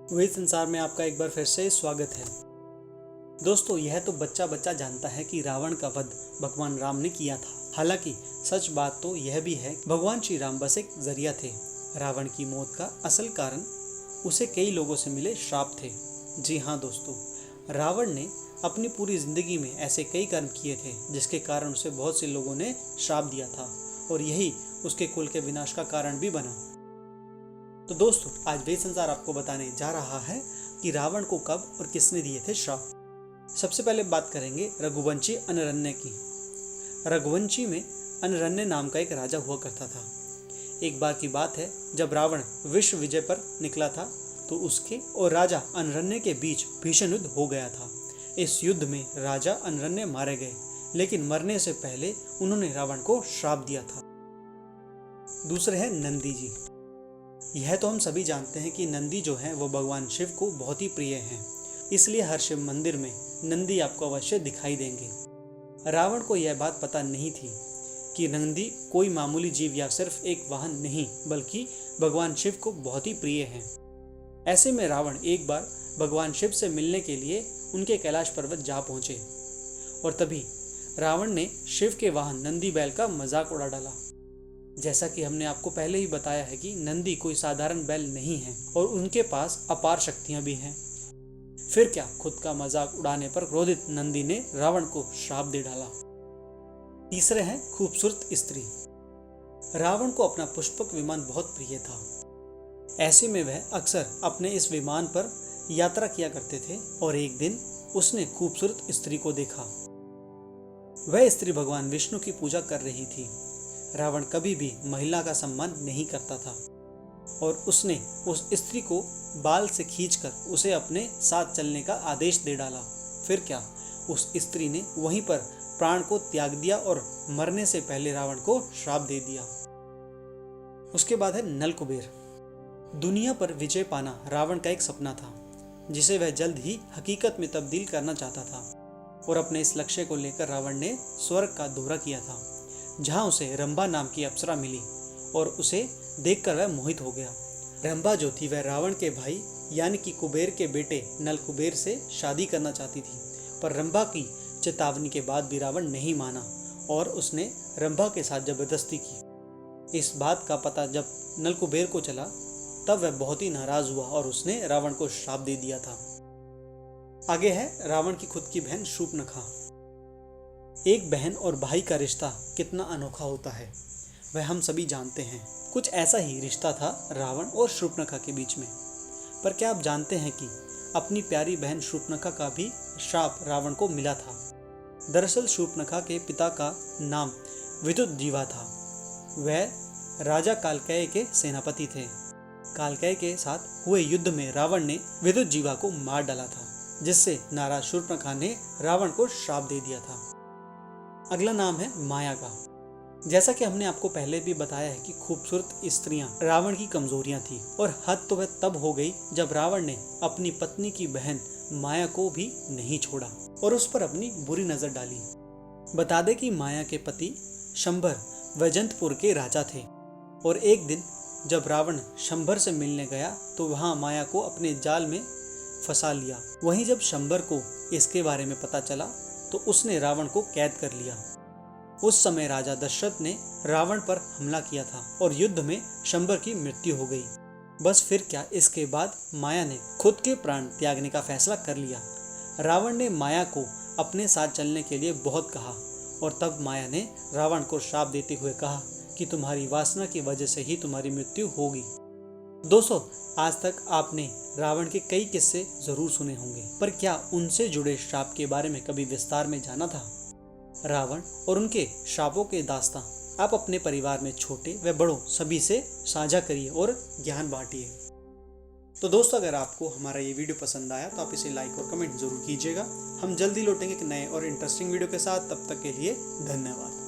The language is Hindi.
वही संसार में आपका एक बार फिर से स्वागत है। दोस्तों, यह तो बच्चा बच्चा जानता है कि रावण का वध भगवान राम ने किया था। हालांकि सच बात तो यह भी है, भगवान श्री राम बस एक जरिया थे। रावण की मौत का असल कारण उसे कई लोगों से मिले श्राप थे। जी हाँ दोस्तों, रावण ने अपनी पूरी जिंदगी में ऐसे कई कर्म किए थे जिसके कारण उसे बहुत से लोगों ने श्राप दिया था और यही उसके कुल के विनाश का कारण भी बना। तो दोस्तों, आज वेद संसार आपको बताने जा रहा है कि रावण को कब और किसने दिए थे श्राप। सबसे पहले बात करेंगे रघुवंशी अनरण्य की। रघुवंशी में अनरण्य नाम का एक राजा हुआ करता था। एक बार की बात है, जब रावण विश्व विजय पर निकला था तो उसके और राजा अनरण्य के बीच भीषण युद्ध हो गया था। इस युद्ध में राजा अनरण्य मारे गए, लेकिन मरने से पहले उन्होंने रावण को श्राप दिया था। दूसरे हैं नंदी जी। यह तो हम सभी जानते हैं कि नंदी जो है वो भगवान शिव को बहुत ही प्रिय हैं, इसलिए हर शिव मंदिर में नंदी आपको अवश्य दिखाई देंगे। रावण को यह बात पता नहीं थी कि नंदी कोई मामूली जीव या सिर्फ एक वाहन नहीं, बल्कि भगवान शिव को बहुत ही प्रिय हैं। ऐसे में रावण एक बार भगवान शिव से मिलने के लिए उनके कैलाश पर्वत जा पहुंचे और तभी रावण ने शिव के वाहन नंदी बैल का मजाक उड़ा डाला। जैसा कि हमने आपको पहले ही बताया है कि नंदी कोई साधारण बैल नहीं है और उनके पास अपार शक्तियां भी हैं। फिर क्या, खुद का मजाक उड़ाने पर क्रोधित नंदी ने रावण को श्राप दे डाला। तीसरे हैं खूबसूरत स्त्री। रावण को अपना पुष्पक विमान बहुत प्रिय था। ऐसे में वह अक्सर अपने इस विमान पर यात्रा किया करते थे और एक दिन उसने खूबसूरत स्त्री को देखा। वह स्त्री भगवान विष्णु की पूजा कर रही थी। रावण कभी भी महिला का सम्मान नहीं करता था और उसने उस स्त्री को बाल से खींचकर उसे अपने साथ चलने का आदेश दे डाला। फिर क्या, उस स्त्री ने वहीं पर प्राण को त्याग दिया और मरने से पहले रावण को श्राप दे दिया। उसके बाद है नल कुबेर। दुनिया पर विजय पाना रावण का एक सपना था जिसे वह जल्द ही हकीकत में तब्दील करना चाहता था और अपने इस लक्ष्य को लेकर रावण ने स्वर्ग का दौरा किया था, जहां उसे रंभा नाम की अप्सरा मिली और उसे देखकर वह मोहित हो गया। रंभा जो थी वह रावण के भाई यानी कि कुबेर के बेटे नल कुबेर से शादी करना चाहती थी, पर रंभा की चेतावनी के बाद भी रावण नहीं माना और उसने रंभा के साथ जबरदस्ती की। इस बात का पता जब नल कुबेर को चला तब वह बहुत ही नाराज हुआ और उसने रावण को श्राप दे दिया था। आगे है रावण की खुद की बहन शूर्पणखा। एक बहन और भाई का रिश्ता कितना अनोखा होता है वह हम सभी जानते हैं। कुछ ऐसा ही रिश्ता था रावण और शूर्पणखा के बीच में। पर क्या आप जानते हैं कि अपनी प्यारी बहन शूर्पणखा का भी श्राप रावण को मिला था। दरअसल शूर्पणखा के पिता का नाम विद्युतजीवा था। वह राजा कालकेय के सेनापति थे। कालकेय के साथ हुए युद्ध में रावण ने विद्युतजीवा को मार डाला था, जिससे नाराज शूर्पणखा ने रावण को श्राप दे दिया था। अगला नाम है माया का। जैसा कि हमने आपको पहले भी बताया है कि खूबसूरत स्त्रियां रावण की कमजोरियां थी और हद तो वह तब हो गई जब रावण ने अपनी पत्नी की बहन माया को भी नहीं छोड़ा और उस पर अपनी बुरी नजर डाली। बता दें कि माया के पति शंबर वैजंतपुर के राजा थे और एक दिन जब रावण शंबर से मिलने गया तो वहां माया को अपने जाल में फंसा लिया। वहीं जब शंबर को इसके बारे में पता चला तो उसने रावण को कैद कर लिया। उस समय राजा दशरथ ने रावण पर हमला किया था और युद्ध में शंबर की मृत्यु हो गई। बस फिर क्या, इसके बाद माया ने खुद के प्राण त्यागने का फैसला कर लिया। रावण ने माया को अपने साथ चलने के लिए बहुत कहा और तब माया ने रावण को श्राप देते हुए कहा कि तुम्हारी वासना की वजह से ही तुम्हारी मृत्यु होगी। दोस्तों, आज तक आपने रावण के कई किस्से जरूर सुने होंगे, पर क्या उनसे जुड़े श्राप के बारे में कभी विस्तार में जाना था? रावण और उनके श्रापों के दास्तां आप अपने परिवार में छोटे व बड़ों सभी से साझा करिए और ज्ञान बांटिए। तो दोस्तों, अगर आपको हमारा ये वीडियो पसंद आया तो आप इसे लाइक और कमेंट जरूर कीजिएगा। हम जल्दी लौटेंगे एक नए और इंटरेस्टिंग वीडियो के साथ। तब तक के लिए धन्यवाद।